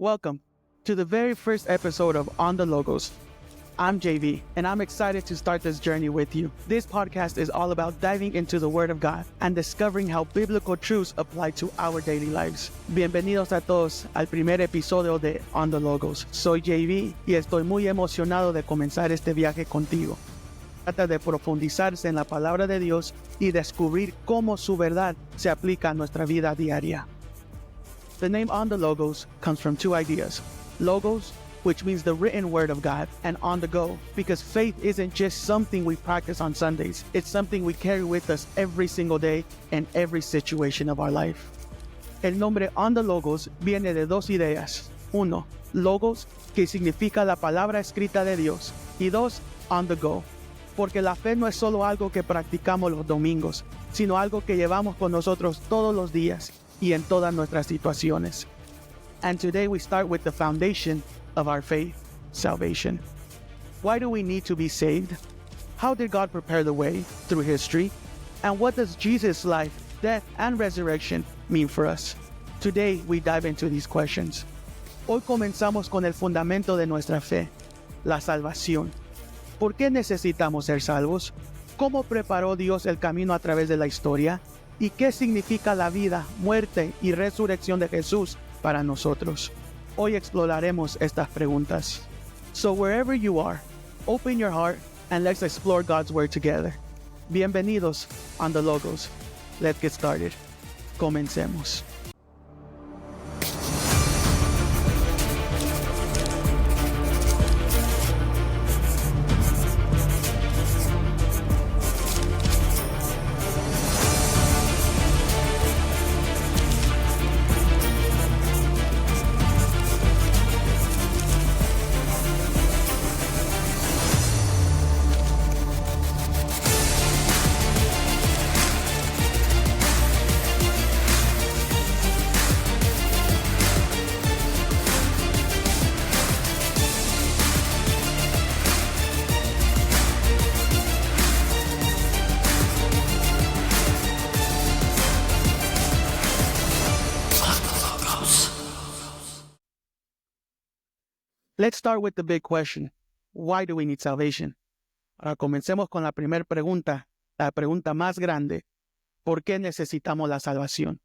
Welcome to the very first episode of On the Logos. I'm JV, and I'm excited to start this journey with you. This podcast is all about diving into the Word of God and discovering how biblical truths apply to our daily lives. Bienvenidos a todos al primer episodio de On the Logos. Soy JV y estoy muy emocionado de comenzar este viaje contigo. Trata de profundizarse en la palabra de Dios y descubrir cómo su verdad se aplica a nuestra vida diaria. The name On the Logos comes from two ideas. Logos, which means the written word of God, and on the go, because faith isn't just something we practice on Sundays. It's something we carry with us every single day in every situation of our life. El nombre On the Logos viene de dos ideas. Uno, Logos, que significa la palabra escrita de Dios. Y dos, on the go, porque la fe no es solo algo que practicamos los domingos, sino algo que llevamos con nosotros todos los días y en todas nuestras situaciones. And today we start with the foundation of our faith, salvation. Why do we need to be saved? How did God prepare the way through history? And what does Jesus' life, death, and resurrection mean for us? Today we dive into these questions. Hoy comenzamos con el fundamento de nuestra fe, la salvación. ¿Por qué necesitamos ser salvos? ¿Cómo preparó Dios el camino a través de la historia? ¿Y qué significa la vida, muerte y resurrección de Jesús para nosotros? Hoy exploraremos estas preguntas. So wherever you are, open your heart and let's explore God's Word together. Bienvenidos on the Logos. Let's get started. Comencemos. Let's start with the big question. Why do we need salvation? Ahora comencemos con la primera pregunta, la pregunta más grande. ¿Por qué necesitamos la salvación?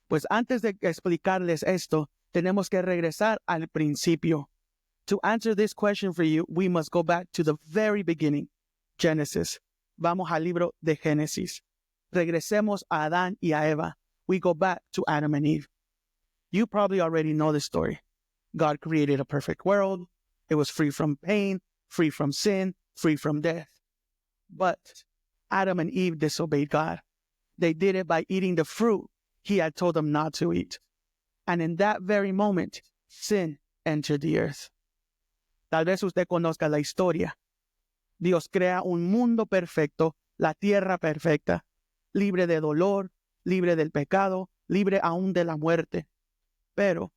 Pues antes de explicarles esto, tenemos que regresar al principio. To answer this question for you, we must go back to the very beginning, Genesis. Vamos al libro de Génesis. Regresemos a Adán y a Eva. We go back to Adam and Eve. You probably already know the story. God created a perfect world. It was free from pain, free from sin, free from death. But Adam and Eve disobeyed God. They did it by eating the fruit He had told them not to eat. And in that very moment, sin entered the earth. Tal vez usted conozca la historia. Dios crea un mundo perfecto, la tierra perfecta, libre de dolor, libre del pecado, libre aún de la muerte. Pero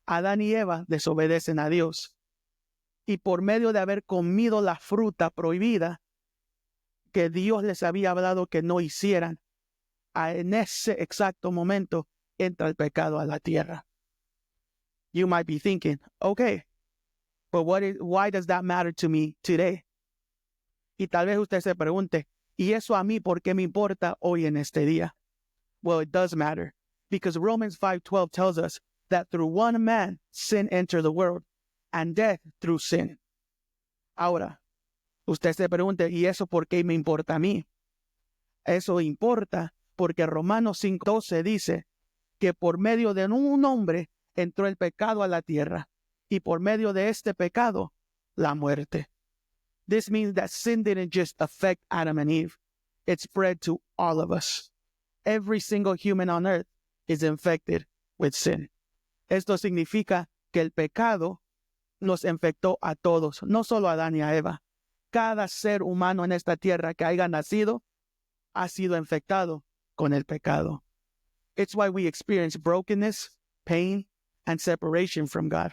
Adán y Eva desobedecen a Dios. Y por medio de haber comido la fruta prohibida que Dios les había hablado que no hicieran, en ese exacto momento entra el pecado a la tierra. You might be thinking, okay, but why does that matter to me today? Y tal vez usted se pregunte, ¿y eso a mí por qué me importa hoy en este día? Well, it does matter, because Romans 5:12 tells us that through one man sin entered the world, and death through sin. Ahora, usted se pregunta, ¿y eso por qué me importa a mí? Eso importa porque Romanos 5:12 dice que por medio de un hombre entró el pecado a la tierra, y por medio de este pecado, la muerte. This means that sin didn't just affect Adam and Eve. It spread to all of us. Every single human on earth is infected with sin. Esto significa que el pecado nos infectó a todos, no solo a Adán y a Eva. Cada ser humano en esta tierra que haya nacido ha sido infectado con el pecado. It's why we experience brokenness, pain, and separation from God.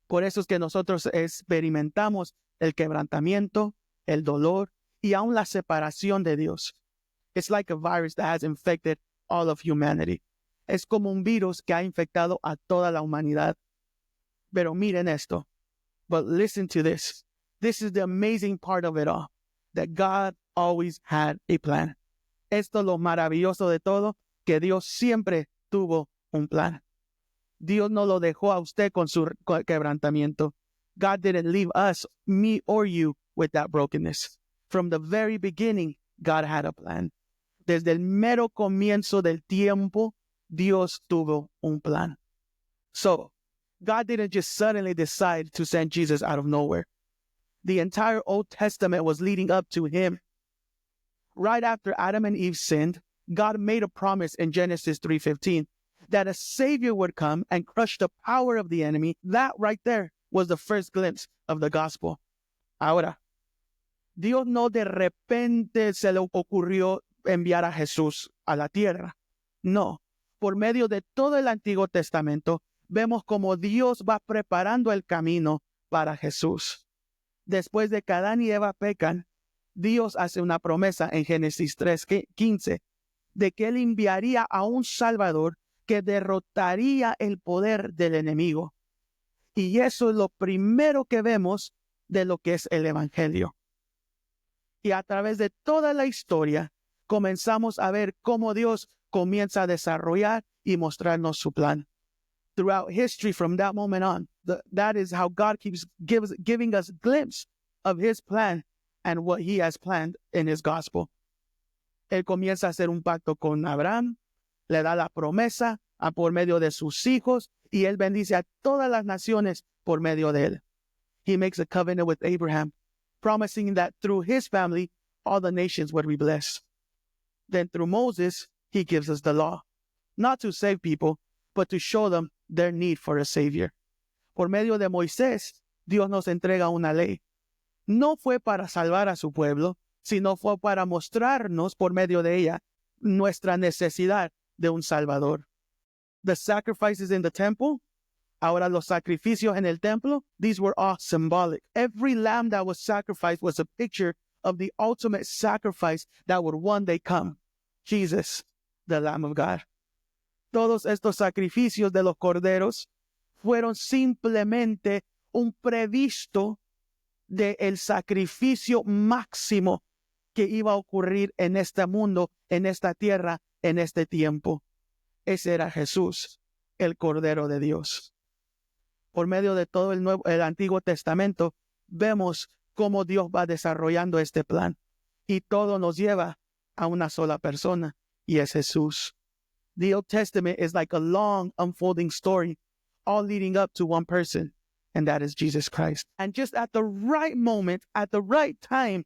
Por eso es que nosotros experimentamos el quebrantamiento, el dolor y aún la separación de Dios. It's like a virus that has infected all of humanity. Es como un virus que ha infectado a toda la humanidad. Pero miren esto. But listen to this. This is the amazing part of it all. That God always had a plan. Esto es lo maravilloso de todo, que Dios siempre tuvo un plan. Dios no lo dejó a usted con su quebrantamiento. God didn't leave us, me or you, with that brokenness. From the very beginning, God had a plan. Desde el mero comienzo del tiempo, Dios tuvo un plan. So, God didn't just suddenly decide to send Jesus out of nowhere. The entire Old Testament was leading up to him. Right after Adam and Eve sinned, God made a promise in Genesis 3:15 that a Savior would come and crush the power of the enemy. That right there was the first glimpse of the gospel. Ahora, Dios no de repente se le ocurrió enviar a Jesús a la tierra. No, por medio de todo el Antiguo Testamento, vemos como Dios va preparando el camino para Jesús. Después de que Adán y Eva pecan, Dios hace una promesa en Génesis 3:15 de que Él enviaría a un Salvador que derrotaría el poder del enemigo. Y eso es lo primero que vemos de lo que es el Evangelio. Y a través de toda la historia, comenzamos a ver cómo Dios comienza a desarrollar y mostrarnos su plan. Throughout history, from that moment on, that is how God keeps giving us a glimpse of his plan and what he has planned in his gospel. Él comienza a hacer un pacto con Abraham, le da la promesa por medio de sus hijos, y él bendice a todas las naciones por medio de él. He makes a covenant with Abraham, promising that through his family, all the nations would be blessed. Then through Moses, he gives us the law, not to save people, but to show them their need for a savior. Por medio de Moisés, Dios nos entrega una ley. No fue para salvar a su pueblo, sino fue para mostrarnos por medio de ella nuestra necesidad de un Salvador. The sacrifices in the temple, ahora los sacrificios en el templo, these were all symbolic. Every lamb that was sacrificed was a picture of the ultimate sacrifice that would one day come. Jesus, the Lamb of God. Todos estos sacrificios de los corderos fueron simplemente un previsto del sacrificio máximo que iba a ocurrir en este mundo, en esta tierra, en este tiempo. Ese era Jesús, el Cordero de Dios. Por medio de todo el Antiguo Testamento, vemos cómo Dios va desarrollando este plan. Y todo nos lleva a una sola persona, y es Jesús. The Old Testament is like a long unfolding story, all leading up to one person, and that is Jesus Christ. And just at the right moment, at the right time,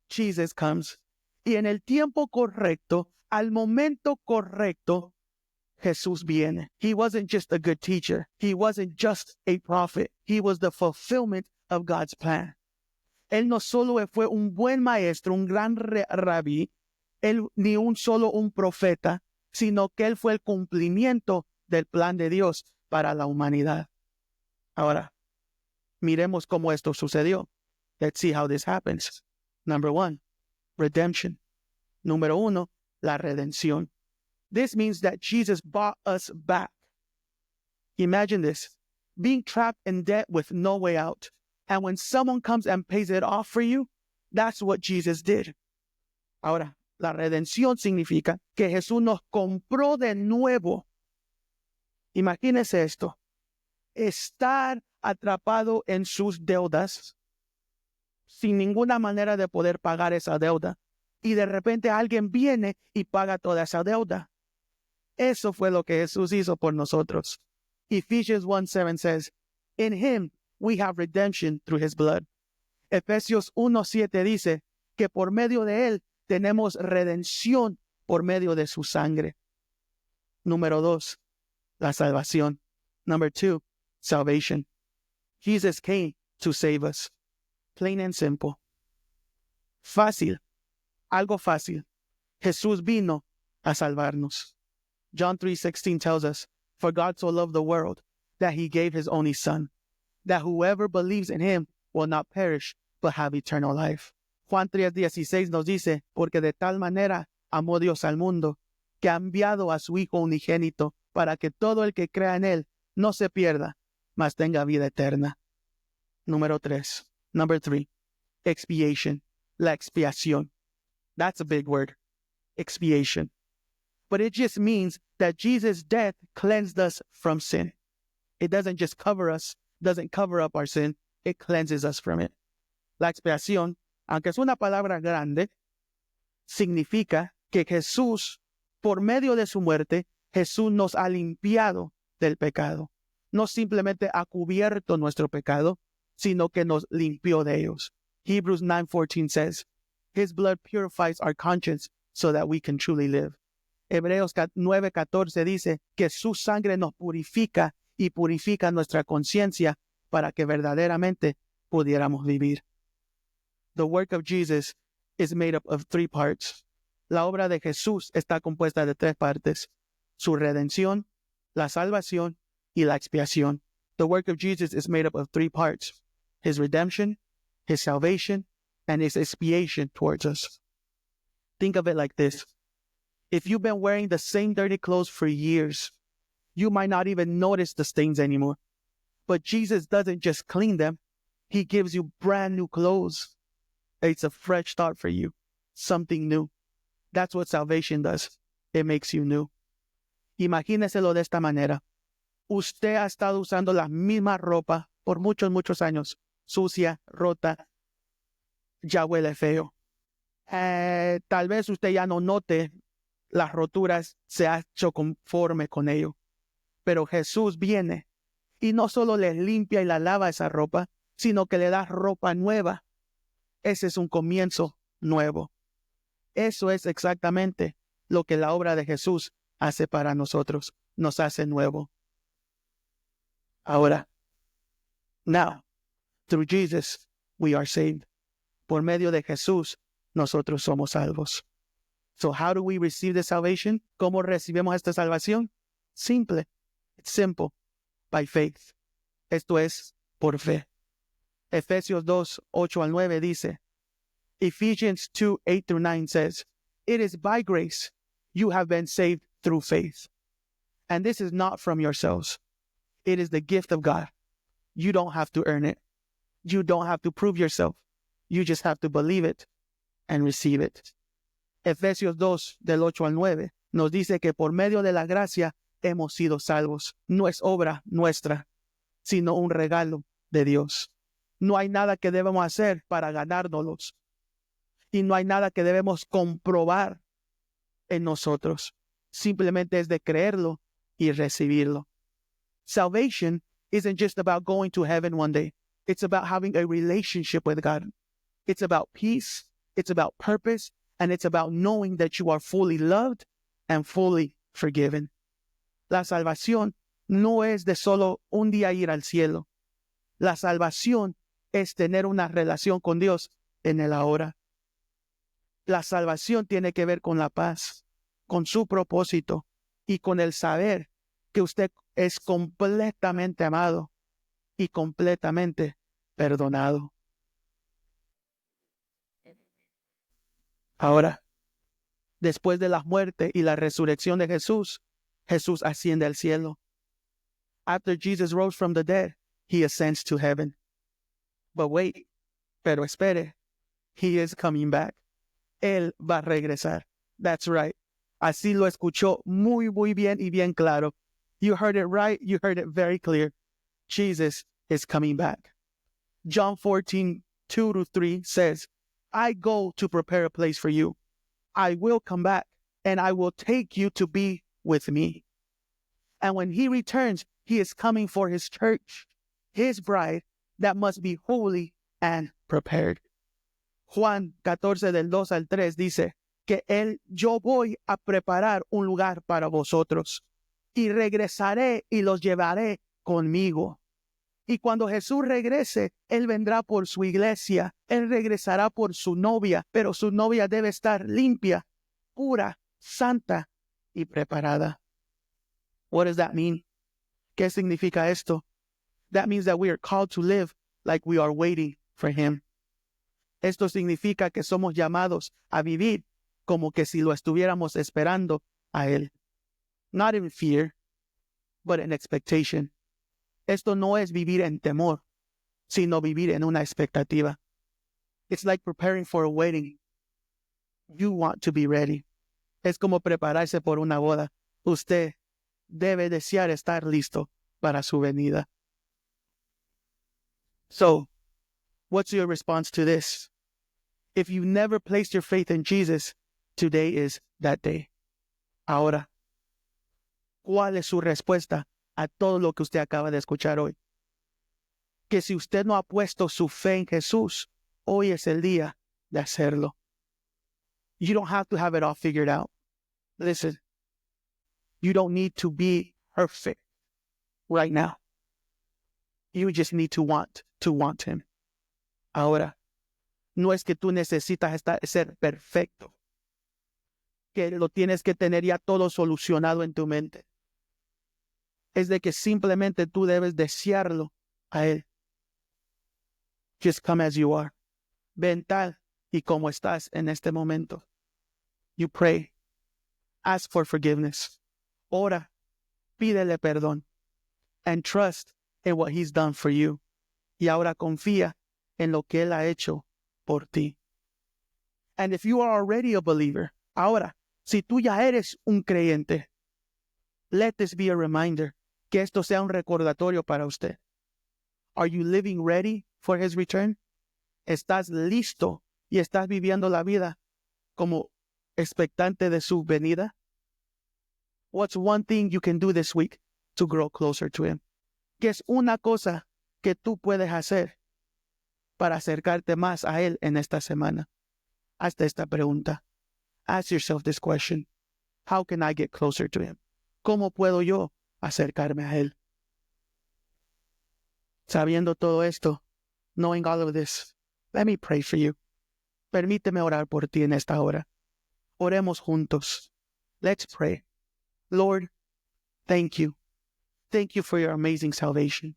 Jesus comes. Y en el tiempo correcto, al momento correcto, Jesús viene. He wasn't just a good teacher. He wasn't just a prophet. He was the fulfillment of God's plan. Él no solo fue un buen maestro, un gran rabí, él ni un solo un profeta, sino que él fue el cumplimiento del plan de Dios para la humanidad. Ahora, miremos cómo esto sucedió. Let's see how this happens. Number one, redemption. Número uno, la redención. This means that Jesus bought us back. Imagine this, being trapped in debt with no way out. And when someone comes and pays it off for you, that's what Jesus did. Ahora, la redención significa que Jesús nos compró de nuevo. Imagínese esto, estar atrapado en sus deudas, sin ninguna manera de poder pagar esa deuda, y de repente alguien viene y paga toda esa deuda. Eso fue lo que Jesús hizo por nosotros. Ephesians 1:7 says, in him we have redemption through his blood. Efesios 1:7 dice que por medio de él tenemos redención por medio de su sangre. Número 2, la salvación. Number 2, salvation. Jesus came to save us. Plain and simple. Fácil. Algo fácil. Jesús vino a salvarnos. John 3:16 tells us, for God so loved the world that he gave his only son, that whoever believes in him will not perish, but have eternal life. Juan 3:16 nos dice, porque de tal manera amó Dios al mundo, que ha enviado a su Hijo unigénito, para que todo el que crea en él no se pierda, mas tenga vida eterna. Number three, expiation, la expiación. That's a big word, expiation. But it just means that Jesus' death cleansed us from sin. It doesn't just doesn't cover up our sin, it cleanses us from it. La expiación, aunque es una palabra grande, significa que Jesús, por medio de su muerte, Jesús nos ha limpiado del pecado. No simplemente ha cubierto nuestro pecado, sino que nos limpió de ellos. Hebrews 9:14 says, His blood purifies our conscience so that we can truly live. Hebreos 9:14 dice que su sangre nos purifica y purifica nuestra conciencia para que verdaderamente pudiéramos vivir. The work of Jesus is made up of three parts. La obra de Jesús está compuesta de tres partes: su redención, la salvación y la expiación. The work of Jesus is made up of three parts: his redemption, his salvation, and his expiation towards us. Think of it like this. If you've been wearing the same dirty clothes for years, you might not even notice the stains anymore. But Jesus doesn't just clean them. He gives you brand new clothes. It's a fresh start for you, something new. That's what salvation does. It makes you new. Imagíneselo de esta manera. Usted ha estado usando la misma ropa por muchos años, sucia, rota, ya huele feo. Tal vez usted ya no note las roturas, se ha hecho conforme con ello. Pero Jesús viene y no solo le limpia y la lava esa ropa, sino que le da ropa nueva. Ese es un comienzo nuevo. Eso es exactamente lo que la obra de Jesús hace para nosotros. Nos hace nuevo. Ahora, now, through Jesus, we are saved. Por medio de Jesús, nosotros somos salvos. So how do we receive the salvation? ¿Cómo recibimos esta salvación? Simple. It's simple. By faith. Esto es por fe. Efesios 2:8-9 dice, Ephesians 2:8-9 says, It is by grace you have been saved through faith. And this is not from yourselves. It is the gift of God. You don't have to earn it. You don't have to prove yourself. You just have to believe it and receive it. Efesios 2:8-9 nos dice que por medio de la gracia hemos sido salvos. No es obra nuestra, sino un regalo de Dios. No hay nada que debemos hacer para ganárnoslos. Y no hay nada que debemos comprobar en nosotros. Simplemente es de creerlo y recibirlo. Salvation isn't just about going to heaven one day. It's about having a relationship with God. It's about peace. It's about purpose. And it's about knowing that you are fully loved and fully forgiven. La salvación no es de solo un día ir al cielo. La salvación es tener una relación con Dios en el ahora. La salvación tiene que ver con la paz, con su propósito y con el saber que usted es completamente amado y completamente perdonado. Ahora, después de la muerte y la resurrección de Jesús, Jesús asciende al cielo. After Jesus rose from the dead, he ascends to heaven. But wait, pero espere, he is coming back. Él va a regresar. That's right. Así lo escuchó muy bien y bien claro. You heard it right. You heard it very clear. Jesus is coming back. John 14:2-3 says, I go to prepare a place for you. I will come back and I will take you to be with me. And when he returns, he is coming for his church, his bride that must be holy and prepared. Juan 14:2-3 dice que yo voy a preparar un lugar para vosotros y regresaré y los llevaré conmigo. Y cuando Jesús regrese, Él vendrá por su iglesia. Él regresará por su novia, pero su novia debe estar limpia, pura, santa y preparada. What does that mean? ¿Qué significa esto? That means that we are called to live like we are waiting for Him. Esto significa que somos llamados a vivir como que si lo estuviéramos esperando a Él. Not in fear, but in expectation. Esto no es vivir en temor, sino vivir en una expectativa. It's like preparing for a wedding. You want to be ready. Es como prepararse por una boda. Usted debe desear estar listo para su venida. So, what's your response to this? If you never placed your faith in Jesus, today is that day. Ahora, ¿cuál es su respuesta a todo lo que usted acaba de escuchar hoy? Que si usted no ha puesto su fe en Jesús, hoy es el día de hacerlo. You don't have to have it all figured out. Listen, you don't need to be perfect right now. You just need to want Him. Ahora, no es que tú necesitas ser perfecto, que lo tienes que tener ya todo solucionado en tu mente. Es de que simplemente tú debes desearlo a Él. Just come as you are. Ven tal y como estás en este momento. You pray. Ask for forgiveness. Ora. Pídele perdón. And trust in what He's done for you. Y ahora confía en lo que Él ha hecho por ti. And if you are already a believer, ahora, si tú ya eres un creyente, let this be a reminder, que esto sea un recordatorio para usted. Are you living ready for His return? ¿Estás listo y estás viviendo la vida como expectante de su venida? What's one thing you can do this week to grow closer to Him? ¿Qué es una cosa que tú puedes hacer para acercarte más a Él en esta semana? Hazte esta pregunta. Ask yourself this question. How can I get closer to Him? ¿Cómo puedo yo acercarme a Él? Sabiendo todo esto, knowing all of this, let me pray for you. Permíteme orar por ti en esta hora. Oremos juntos. Let's pray. Lord, thank you. Thank you for your amazing salvation.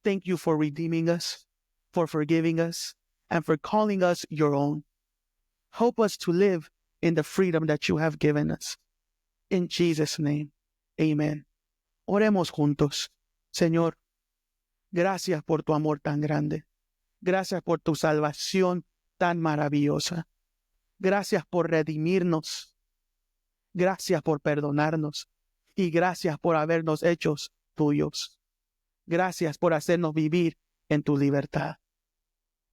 Thank you for redeeming us, for forgiving us, and for calling us your own. Help us to live in the freedom that you have given us. In Jesus' name, amen. Oremos juntos. Señor, gracias por tu amor tan grande. Gracias por tu salvación tan maravillosa. Gracias por redimirnos. Gracias por perdonarnos. Y gracias por habernos hechos tuyos. Gracias por hacernos vivir en tu libertad.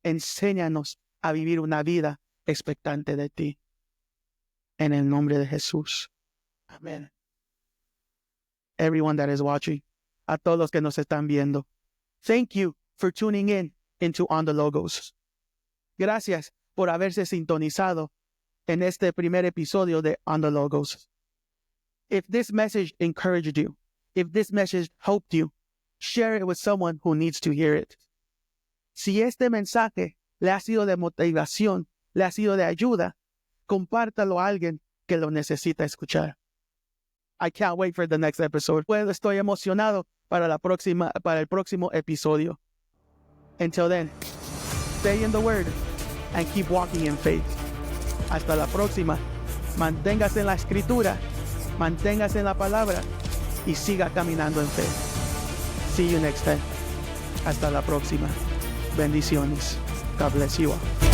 Enséñanos a vivir una vida expectante de ti. En el nombre de Jesús. Amén. Everyone that is watching, a todos los que nos están viendo, thank you for tuning in into On the Logos. Gracias por haberse sintonizado en este primer episodio de On the Logos. If this message encouraged you, if this message helped you, share it with someone who needs to hear it. Si este mensaje le ha sido de motivación, le ha sido de ayuda, compártalo a alguien que lo necesita escuchar. I can't wait for the next episode. Pues estoy emocionado para el próximo episodio. Until then, stay in the Word and keep walking in faith. Hasta la próxima. Manténgase en la Escritura, manténgase en la palabra y siga caminando en fe. See you next time. Hasta la próxima. Bendiciones. God bless you all.